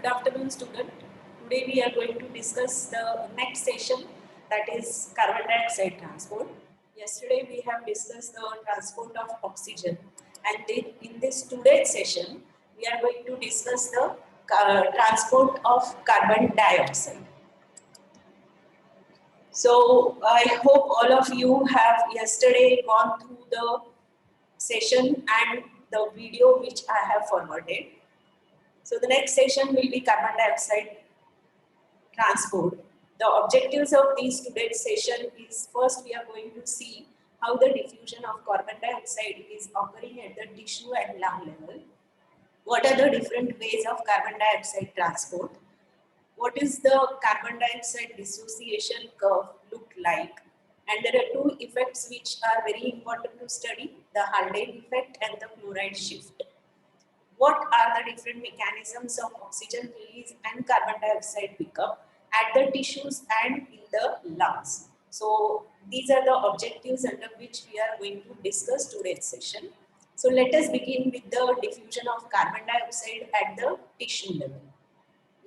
Good afternoon, student. Today we are going to discuss the next session, that is carbon dioxide transport. Yesterday we have discussed the transport of oxygen, and in this today's session we are going to discuss the transport of carbon dioxide. So I hope all of you have yesterday gone through the session and the video which I have forwarded. So the next session will be carbon dioxide transport. The objectives of this today's session is, first we are going to see how the diffusion of carbon dioxide is occurring at the tissue and lung level. What are the different ways of carbon dioxide transport? What is the carbon dioxide dissociation curve look like? And there are two effects which are very important to study, the Haldane effect and the chloride shift. What are the different mechanisms of oxygen release and carbon dioxide pickup at the tissues and in the lungs? So these are the objectives under which we are going to discuss today's session. So let us begin with the diffusion of carbon dioxide at the tissue level.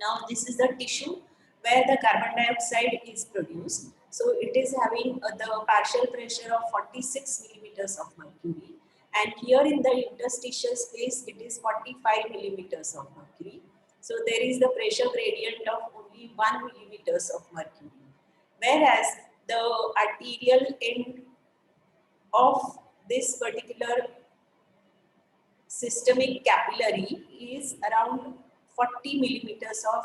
Now this is the tissue where the carbon dioxide is produced. So it is having the partial pressure of 46 millimeters of mercury. And here in the interstitial space, it is 45 millimeters of mercury. So there is the pressure gradient of only 1 millimeters of mercury. Whereas the arterial end of this particular systemic capillary is around 40 millimeters of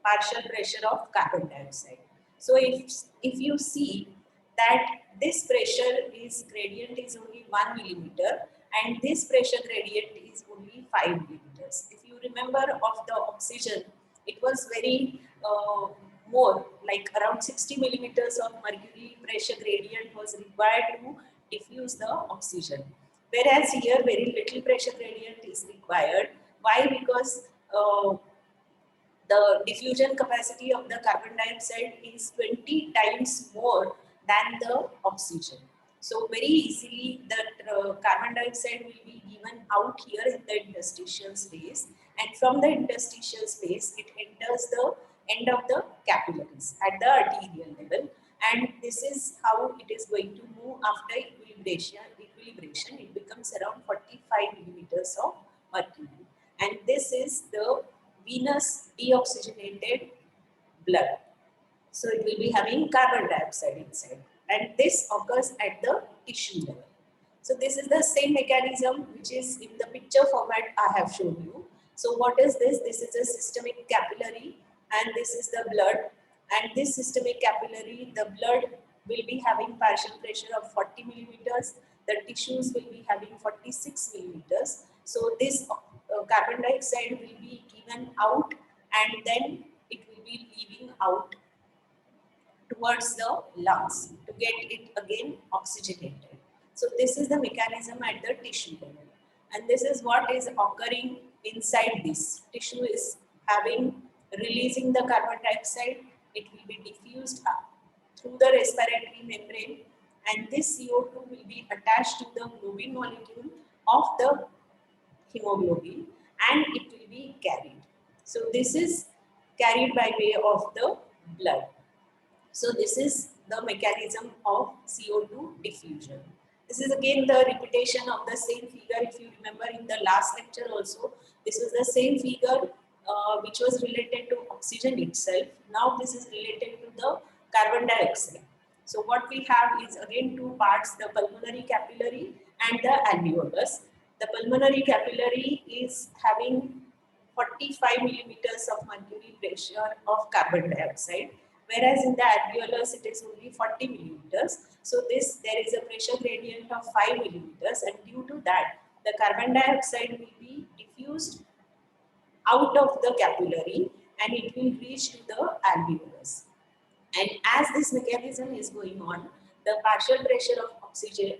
partial pressure of carbon dioxide. So if you see that this pressure is gradient is only 1 millimeter and this pressure gradient is only 5 millimeters. If you remember of the oxygen, it was very more, like around 60 millimeters of mercury pressure gradient was required to diffuse the oxygen. Whereas here very little pressure gradient is required. Why? Because the diffusion capacity of the carbon dioxide is 20 times more than the oxygen. So very easily the carbon dioxide will be given out here in the interstitial space, and from the interstitial space it enters the end of the capillaries at the arterial level, and this is how it is going to move after equilibration. It becomes around 45 millimeters of mercury, and this is the venous deoxygenated blood. So it will be having carbon dioxide inside, and this occurs at the tissue level. So this is the same mechanism which is in the picture format I have shown you. So what is this? This is a systemic capillary and this is the blood, and this systemic capillary, the blood will be having partial pressure of 40 millimeters, the tissues will be having 46 millimeters. So this carbon dioxide will be given out and then it will be leaving out towards the lungs to get it again oxygenated. So this is the mechanism at the tissue level, and this is what is occurring inside this tissue is having releasing the carbon dioxide. It will be diffused through the respiratory membrane, and this CO2 will be attached to the globin molecule of the hemoglobin and it will be carried. So this is carried by way of the blood. So this is the mechanism of CO2 diffusion. This is again the repetition of the same figure. If you remember in the last lecture also, this was the same figure which was related to oxygen itself. Now this is related to the carbon dioxide. So what we have is again two parts, the pulmonary capillary and the alveolus. The pulmonary capillary is having 45 millimeters of mercury pressure of carbon dioxide, whereas in the alveolus it is only 40 millimeters. So there is a pressure gradient of 5 millimeters, and due to that the carbon dioxide will be diffused out of the capillary and it will reach to the alveolus. And as this mechanism is going on, the partial pressure of oxygen,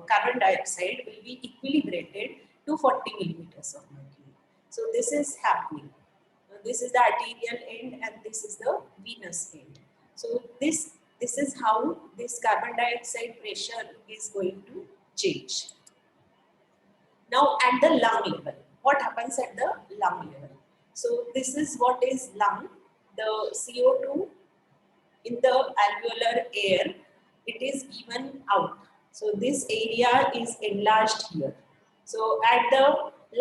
carbon dioxide will be equilibrated to 40 millimeters of mercury. So this is happening. This is the arterial end and this is the venous end. So this is how this carbon dioxide pressure is going to change. Now at the lung level, what happens at the lung level? So this is what is lung. The CO2 in the alveolar air, it is given out. So this area is enlarged here. So at the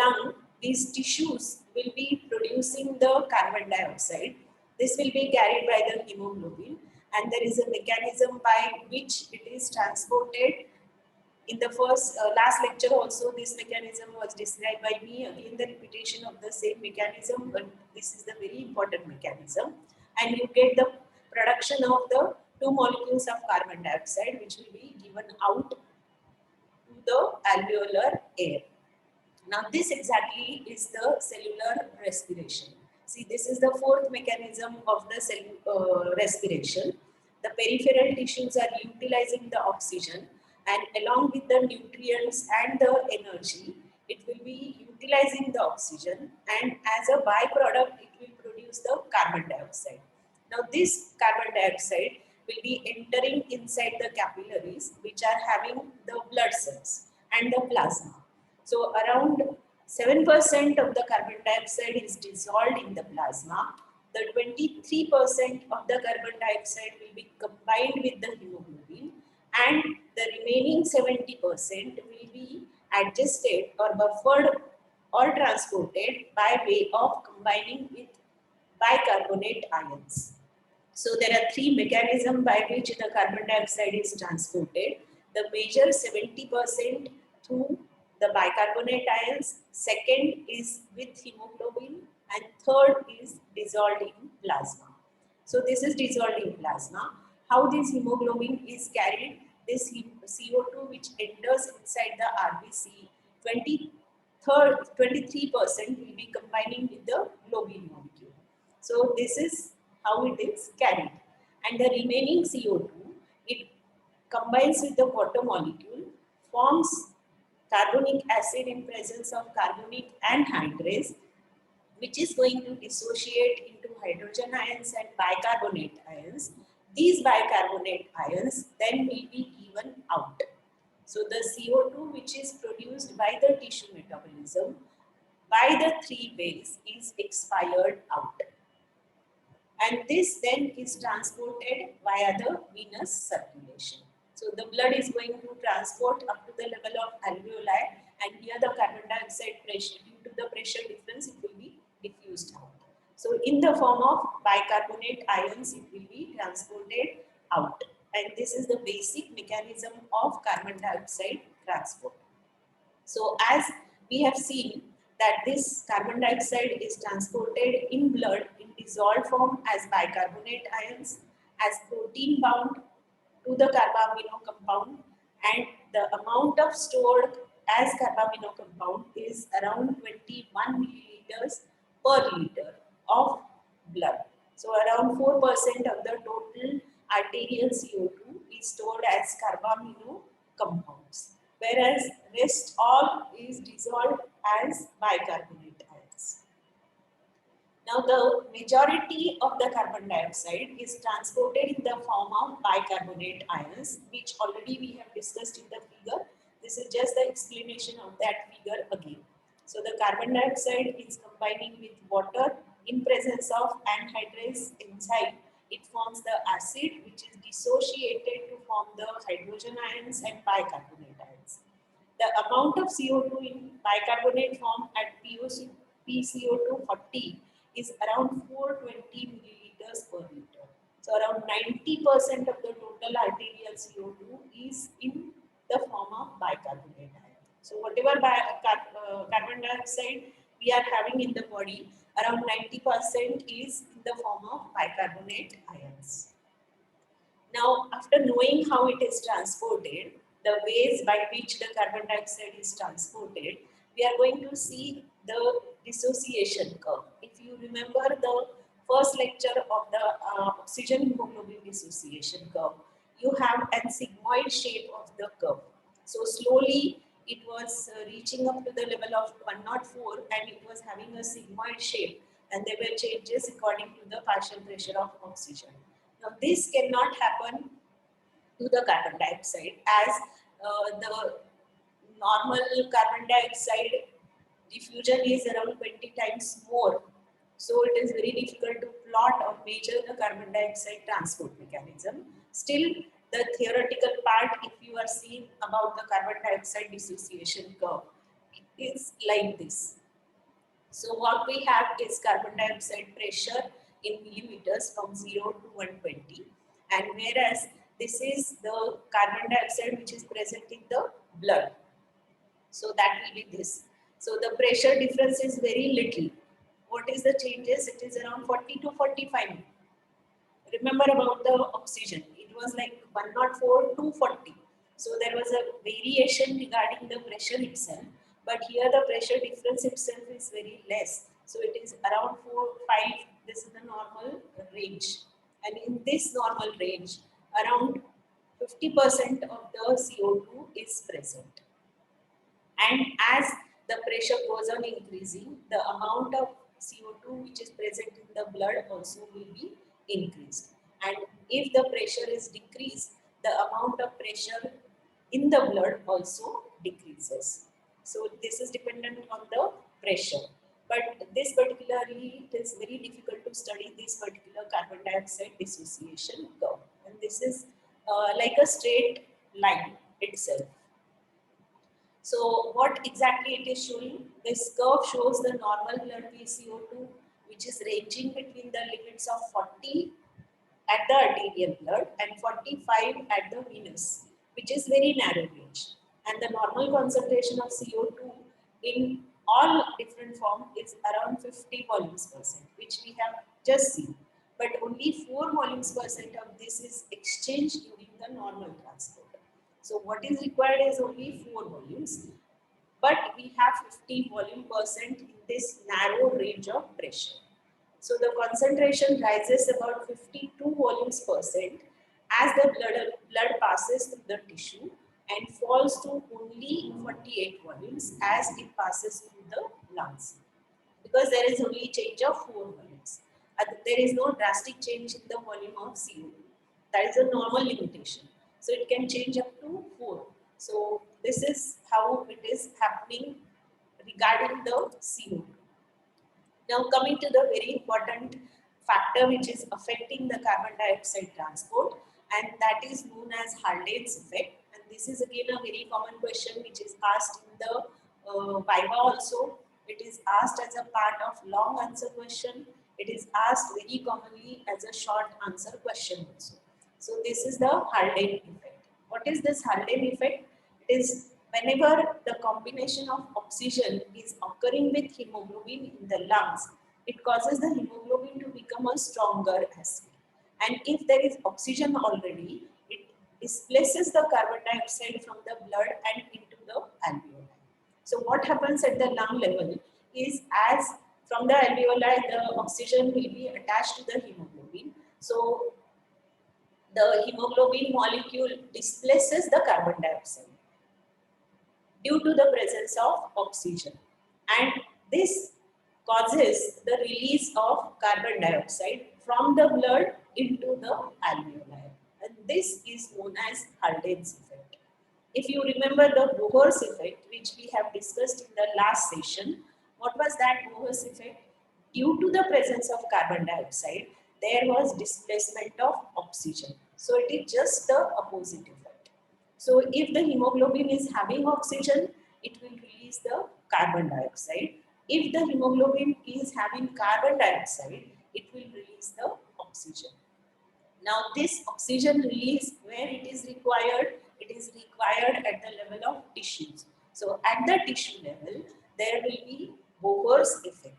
lung, these tissues will be producing the carbon dioxide. This will be carried by the hemoglobin, and there is a mechanism by which it is transported. In the last lecture also, this mechanism was described by me. Again, the repetition of the same mechanism, but this is the very important mechanism. And you get the production of the two molecules of carbon dioxide, which will be given out to the alveolar air. Now this exactly is the cellular respiration. See, this is the fourth mechanism of the respiration. The peripheral tissues are utilizing the oxygen, and along with the nutrients and the energy, it will be utilizing the oxygen, and as a byproduct, it will produce the carbon dioxide. Now this carbon dioxide will be entering inside the capillaries, which are having the blood cells and the plasma. So around 7% of the carbon dioxide is dissolved in the plasma. The 23% of the carbon dioxide will be combined with the hemoglobin, and the remaining 70% will be adjusted or buffered or transported by way of combining with bicarbonate ions. So there are three mechanisms by which the carbon dioxide is transported. The major 70% through the bicarbonate ions, second is with hemoglobin, and third is dissolved in plasma. So this is dissolved in plasma. How this hemoglobin is carried? This CO2 which enters inside the RBC, 23% will be combining with the globin molecule. So this is how it is carried. And the remaining CO2, it combines with the water molecule, forms carbonic acid in presence of carbonic anhydrase, which is going to dissociate into hydrogen ions and bicarbonate ions. These bicarbonate ions then will be given out. So the CO2 which is produced by the tissue metabolism by the three ways is expired out. And this then is transported via the venous circulation. So the blood is going to transport up to the level of alveoli, and here the carbon dioxide pressure, due to the pressure difference, it will be diffused out. So in the form of bicarbonate ions, it will be transported out. And this is the basic mechanism of carbon dioxide transport. So as we have seen that this carbon dioxide is transported in blood in dissolved form as bicarbonate ions, as protein bound to the carbamino compound, and the amount of stored as carbamino compound is around 21 milliliters per liter of blood. So around 4% of the total arterial CO2 is stored as carbamino compounds, whereas rest all is dissolved as bicarbonate ions. Now the majority of the carbon dioxide is transported in the form of bicarbonate ions, which already we have discussed in the figure. This is just the explanation of that figure again. So the carbon dioxide is combining with water in presence of anhydrase enzyme. It forms the acid which is dissociated to form the hydrogen ions and bicarbonate ions. The amount of CO2 in bicarbonate form at PCO2 40 is around 420 milliliters per liter. So around 90% of the total arterial CO2 is in the form of bicarbonate ion. So whatever carbon dioxide we are having in the body, around 90% is in the form of bicarbonate ions. Now, after knowing how it is transported, the ways by which the carbon dioxide is transported, we are going to see the dissociation curve. If you remember the first lecture of the oxygen hemoglobin dissociation curve, you have a sigmoid shape of the curve. So slowly it was reaching up to the level of 104 and it was having a sigmoid shape, and there were changes according to the partial pressure of oxygen. Now this cannot happen to the carbon dioxide, as the normal carbon dioxide diffusion is around 20 times more So it is very difficult to plot or measure the carbon dioxide transport mechanism. Still, the theoretical part, if you are seeing about the carbon dioxide dissociation curve, it is like this. So what we have is carbon dioxide pressure in millimeters from 0 to 120, and whereas this is the carbon dioxide which is present in the blood. So that will be this. So the pressure difference is very little. What is the changes? It is around 40 to 45. Remember about the oxygen. It was like 104 to 40. So there was a variation regarding the pressure itself. But here the pressure difference itself is very less. So it is around 4, 5. This is the normal range. And in this normal range, around 50% of the CO2 is present. And as the pressure goes on increasing, the amount of CO2 which is present in the blood also will be increased. And if the pressure is decreased, the amount of pressure in the blood also decreases. So this is dependent on the pressure. But this particularly, it is very difficult to study this particular carbon dioxide dissociation curve. And this is like a straight line itself. So what exactly it is showing? This curve shows the normal blood PCO2, which is ranging between the limits of 40 at the arterial blood and 45 at the venous, which is very narrow range. And the normal concentration of CO2 in all different form is around 50 volumes percent, which we have just seen. But only 4 volumes percent of this is exchanged during the normal transport. So what is required is only 4 volumes, but we have 50 volume percent in this narrow range of pressure. So the concentration rises about 52 volumes percent as the blood passes through the tissue and falls to only 48 volumes as it passes through the lungs, because there is only change of 4 volumes. There is no drastic change in the volume of CO2. That is a normal limitation. So it can change up to 4. So this is how it is happening regarding the CO2. Now coming to the very important factor which is affecting the carbon dioxide transport, and that is known as Haldane's effect. And this is again a very common question which is asked in the Viva also. It is asked as a part of long answer question. It is asked very commonly as a short answer question also. So this is the Haldane effect. What is this Haldane effect? It is whenever the combination of oxygen is occurring with hemoglobin in the lungs, it causes the hemoglobin to become a stronger acid. And if there is oxygen already, it displaces the carbon dioxide from the blood and into the alveoli. So what happens at the lung level is, as from the alveoli, the oxygen will be attached to the hemoglobin. So the hemoglobin molecule displaces the carbon dioxide due to the presence of oxygen, and this causes the release of carbon dioxide from the blood into the alveoli, and this is known as Haldane's effect. If you remember the Bohr's effect, which we have discussed in the last session, what was that Bohr's effect? Due to the presence of carbon dioxide, there was displacement of oxygen. So it is just the opposite effect. So if the hemoglobin is having oxygen, it will release the carbon dioxide. If the hemoglobin is having carbon dioxide, it will release the oxygen. Now this oxygen release, where it is required at the level of tissues. So at the tissue level, there will be Bohr's effect.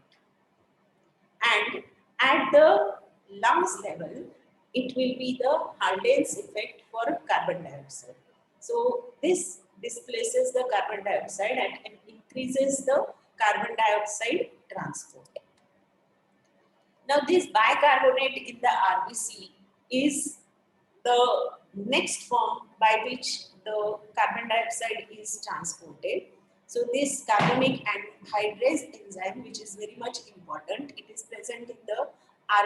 And at the lungs level, it will be the Haldane's effect for carbon dioxide. So this displaces the carbon dioxide and increases the carbon dioxide transport. Now this bicarbonate in the RBC is the next form by which the carbon dioxide is transported. So this carbonic anhydrase enzyme, which is very much important, it is present in the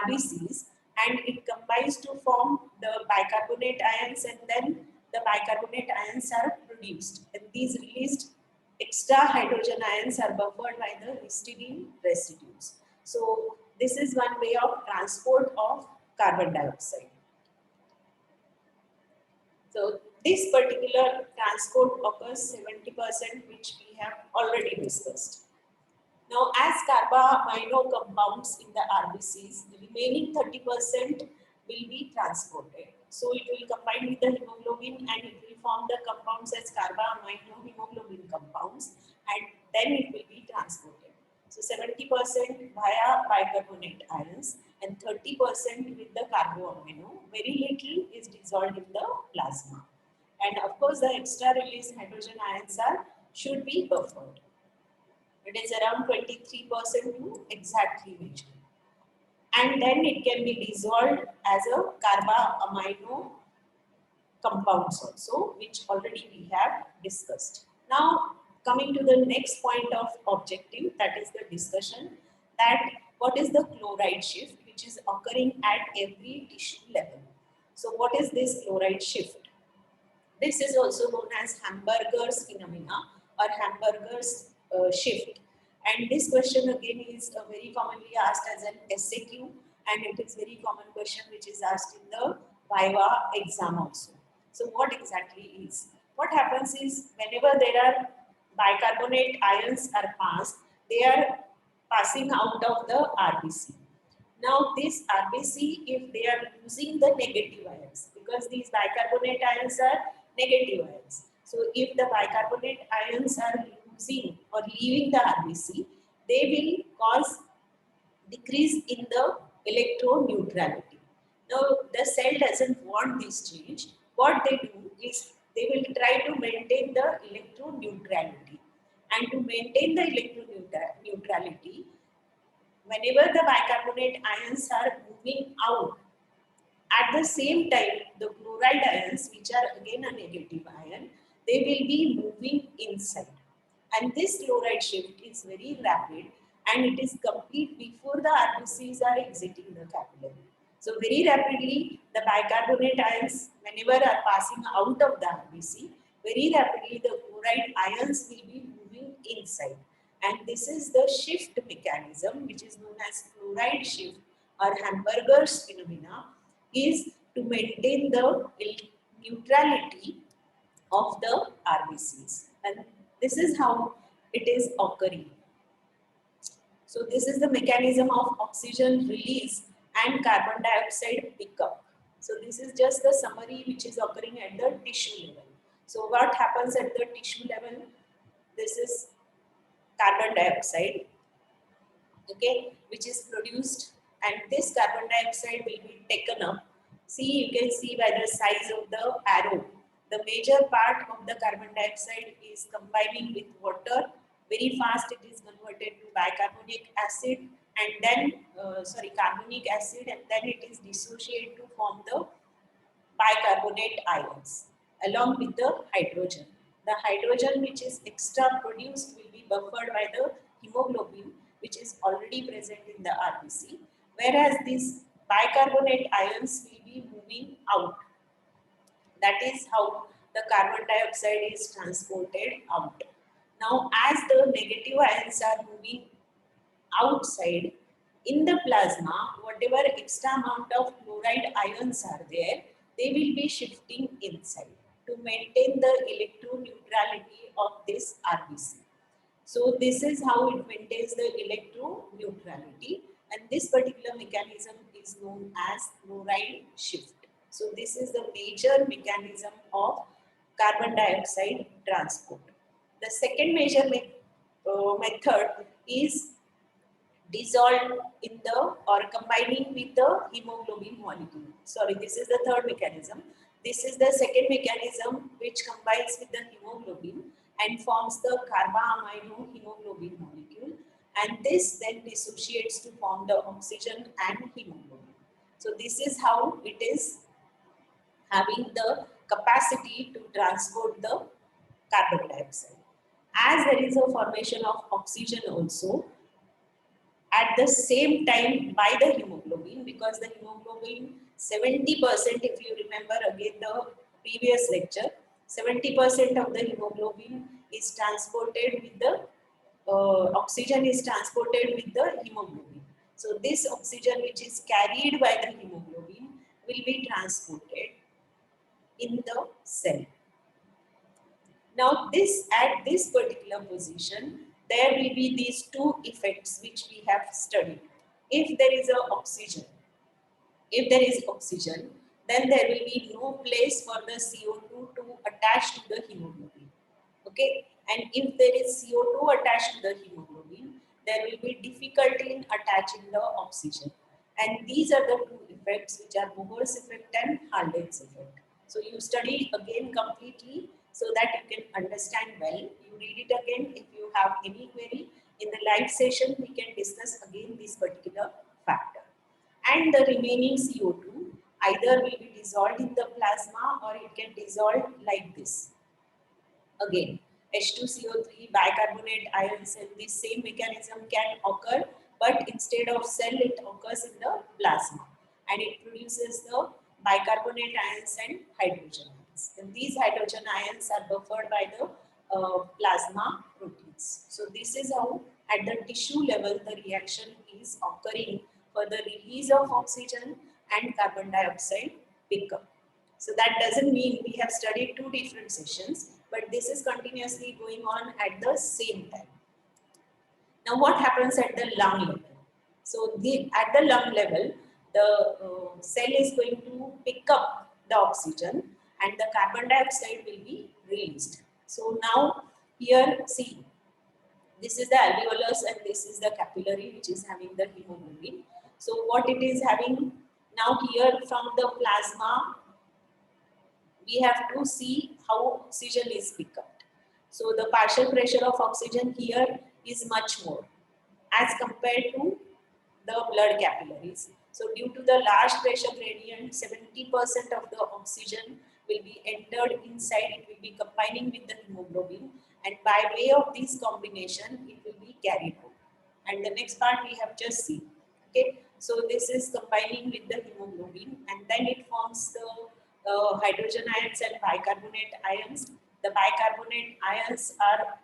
RBCs and it combines to form the bicarbonate ions, and then the bicarbonate ions are produced, and these released extra hydrogen ions are buffered by the histidine residues. So this is one way of transport of carbon dioxide. So this particular transport occurs 70%, which we have already discussed. Now, as carboamino compounds in the RBCs, the remaining 30% will be transported. So it will combine with the hemoglobin and it will form the compounds as carboamino hemoglobin compounds, and then it will be transported. So 70% via bicarbonate ions and 30% with the carboamino. Very little is dissolved in the plasma. And of course, the extra release hydrogen ions should be buffered. It is around 23% to exactly measure. And then it can be dissolved as a carboamino compounds also, which already we have discussed. Now, coming to the next point of objective, that is the discussion that what is the chloride shift which is occurring at every tissue level. So, what is this chloride shift? This is also known as Hamburger's phenomena or Hamburger's shift. And this question again is very commonly asked as an SAQ, and it is very common question which is asked in the Viva exam also. So what exactly is? What happens is whenever there are bicarbonate ions are passed, they are passing out of the RBC. Now this RBC, if they are losing the negative ions, because these bicarbonate ions are negative ions. So if the bicarbonate ions are losing or leaving the RBC, they will cause decrease in the electroneutrality. Now the cell doesn't want this change. What they do is they will try to maintain the electroneutrality. And to maintain the electroneutrality, whenever the bicarbonate ions are moving out, at the same time, the chloride ions, which are again a negative ion, they will be moving inside. And this chloride shift is very rapid and it is complete before the RBCs are exiting the capillary. So very rapidly, the bicarbonate ions, whenever are passing out of the RBC, very rapidly the chloride ions will be moving inside. And this is the shift mechanism, which is known as chloride shift or Hamburger's phenomena, is to maintain the neutrality of the RBCs. And this is how it is occurring. So this is the mechanism of oxygen release and carbon dioxide pickup. So this is just the summary which is occurring at the tissue level. So what happens at the tissue level? This is carbon dioxide, okay, which is produced, and this carbon dioxide will be taken up. See, you can see by the size of the arrow, the major part of the carbon dioxide is combining with water. Very fast it is converted to bicarbonic acid and then, carbonic acid, and then it is dissociated to form the bicarbonate ions along with the hydrogen. The hydrogen which is extra produced will be buffered by the hemoglobin which is already present in the RBC, whereas these bicarbonate ions will be moving out. That is how the carbon dioxide is transported out. Now, as the negative ions are moving outside, in the plasma, whatever extra amount of chloride ions are there, they will be shifting inside to maintain the electroneutrality of this RBC. So this is how it maintains the electroneutrality, and this particular mechanism is known as chloride shift. So this is the major mechanism of carbon dioxide transport. The second major method is dissolved in the or combining with the hemoglobin molecule. Sorry, this is the third mechanism. This is the second mechanism which combines with the hemoglobin and forms the carboamino hemoglobin molecule, and this then dissociates to form the oxygen and hemoglobin. So this is how it is having the capacity to transport the carbon dioxide. As there is a formation of oxygen also, at the same time by the hemoglobin, because the hemoglobin 70%, if you remember again the previous lecture, 70% of the hemoglobin is transported with the oxygen is transported with the hemoglobin. So this oxygen which is carried by the hemoglobin will be transported in the cell. Now this, at this particular position, there will be these two effects which we have studied. If there is oxygen, then there will be no place for the CO2 to attach to the hemoglobin. Okay, and if there is CO2 attached to the hemoglobin, there will be difficulty in attaching the oxygen. And these are the two effects which are Bohr's effect and Halden's effect. So you study again completely so that you can understand well. You read it again. If you have any query in the live session, we can discuss again this particular factor. And the remaining CO2 either will be dissolved in the plasma or it can dissolve like this. Again, H2CO3 bicarbonate ions, and this same mechanism can occur, but instead of cell it occurs in the plasma and it produces the bicarbonate ions and hydrogen ions. And these hydrogen ions are buffered by the plasma proteins. So this is how at the tissue level the reaction is occurring for the release of oxygen and carbon dioxide pickup. So that doesn't mean we have studied two different sessions, but this is continuously going on at the same time. Now what happens at the lung level? So at the lung level, the cell is going to pick up the oxygen and the carbon dioxide will be released. So now here, see, this is the alveolus and this is the capillary which is having the hemoglobin. So what it is having now here from the plasma, we have to see how oxygen is picked up. So the partial pressure of oxygen here is much more as compared to the blood capillaries. So due to the large pressure gradient, 70% of the oxygen will be entered inside, it will be combining with the hemoglobin, and by way of this combination, it will be carried out. And the next part we have just seen. Okay, so this is combining with the hemoglobin and then it forms the hydrogen ions and bicarbonate ions. The bicarbonate ions are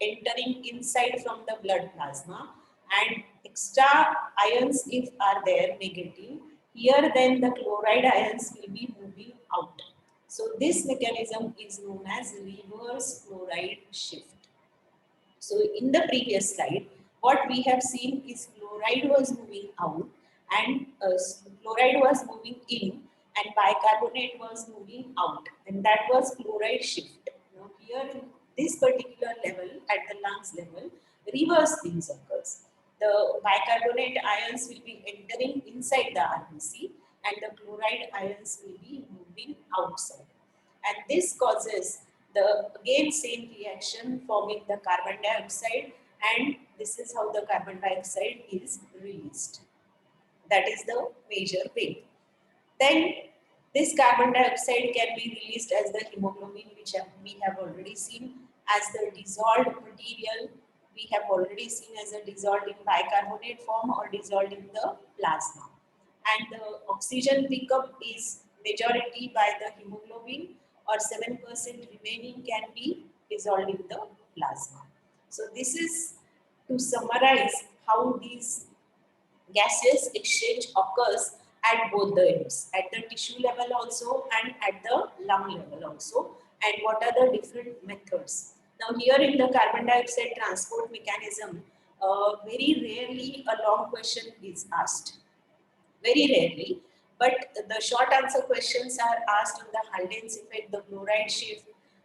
entering inside from the blood plasma and extra ions, if are there negative, here then the chloride ions will be moving out. So this mechanism is known as reverse chloride shift. So in the previous slide, what we have seen is chloride was moving out and chloride was moving in and bicarbonate was moving out, and that was chloride shift. Now here in this particular level, at the lungs level, reverse things occurs. The bicarbonate ions will be entering inside the RBC and the chloride ions will be moving outside. And this causes the again same reaction forming the carbon dioxide, and this is how the carbon dioxide is released. That is the major way. Then this carbon dioxide can be released as the hemoglobin, which we have already seen, as the dissolved material we have already seen as a dissolved in bicarbonate form or dissolved in the plasma. And the oxygen pickup is majority by the hemoglobin, or 7% remaining can be dissolved in the plasma. So this is to summarize how these gaseous exchange occurs at both the ends, at the tissue level also and at the lung level also, and what are the different methods. Now here in the carbon dioxide transport mechanism, very rarely a long question is asked. Very rarely, but the short answer questions are asked on the Halden's effect, the chloride shift,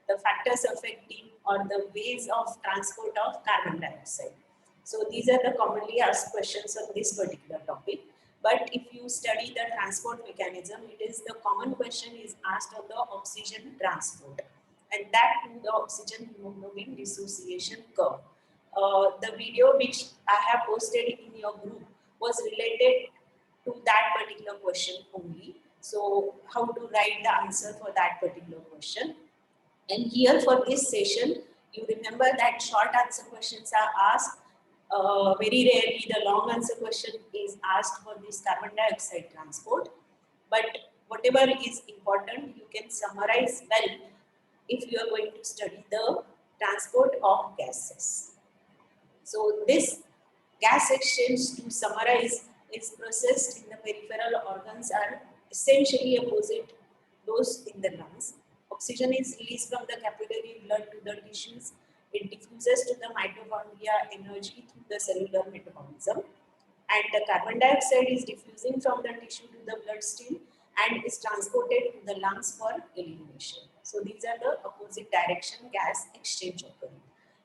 the factors affecting or the ways of transport of carbon dioxide. So these are the commonly asked questions on this particular topic. But if you study the transport mechanism, it is the common question is asked on the oxygen transport, and that to the oxygen hemoglobin dissociation curve. The video which I have posted in your group was related to that particular question only. So how to write the answer for that particular question. And here for this session, you remember that short answer questions are asked. Very rarely the long answer question is asked for this carbon dioxide transport. But whatever is important, you can summarize well if you are going to study the transport of gases. So this Gas exchange, to summarize, is processed in the peripheral organs are essentially opposite those in the lungs. Oxygen is released from the capillary blood to the tissues. It diffuses to the mitochondria energy through the cellular metabolism. And the carbon dioxide is diffusing from the tissue to the bloodstream and is transported to the lungs for elimination. So these are the opposite direction gas exchange occurring.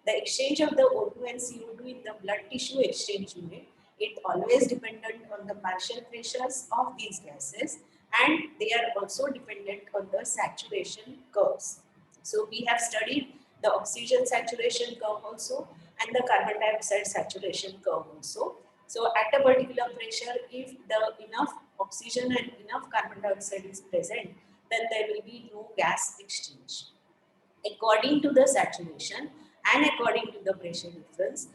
The exchange of the O2 and CO2 in the blood tissue exchange unit, it always dependent on the partial pressures of these gases, and they are also dependent on the saturation curves. So we have studied the oxygen saturation curve also and the carbon dioxide saturation curve also. So at a particular pressure, if the enough oxygen and enough carbon dioxide is present, then there will be no gas exchange. According to the saturation and according to the pressure difference,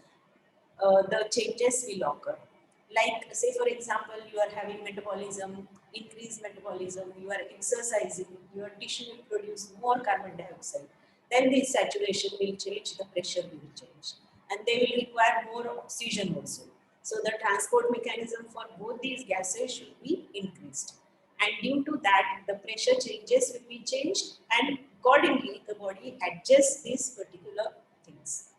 the changes will occur. Like say for example, you are having metabolism, increased metabolism, you are exercising, your tissue will produce more carbon dioxide. Then the saturation will change, the pressure will change. And they will require more oxygen also. So the transport mechanism for both these gases should be increased. And due to that, the pressure changes will be changed and accordingly the body adjusts these particular things.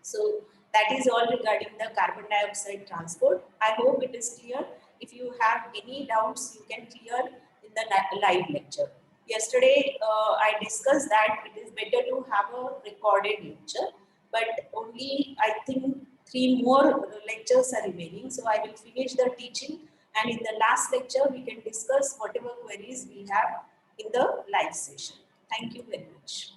So that is all regarding the carbon dioxide transport. I hope it is clear. If you have any doubts, you can clear in the live lecture. Yesterday, I discussed that it is better to have a recorded lecture, but only I think 3 more lectures are remaining. So I will finish the teaching, and in the last lecture, we can discuss whatever queries we have in the live session. Thank you very much.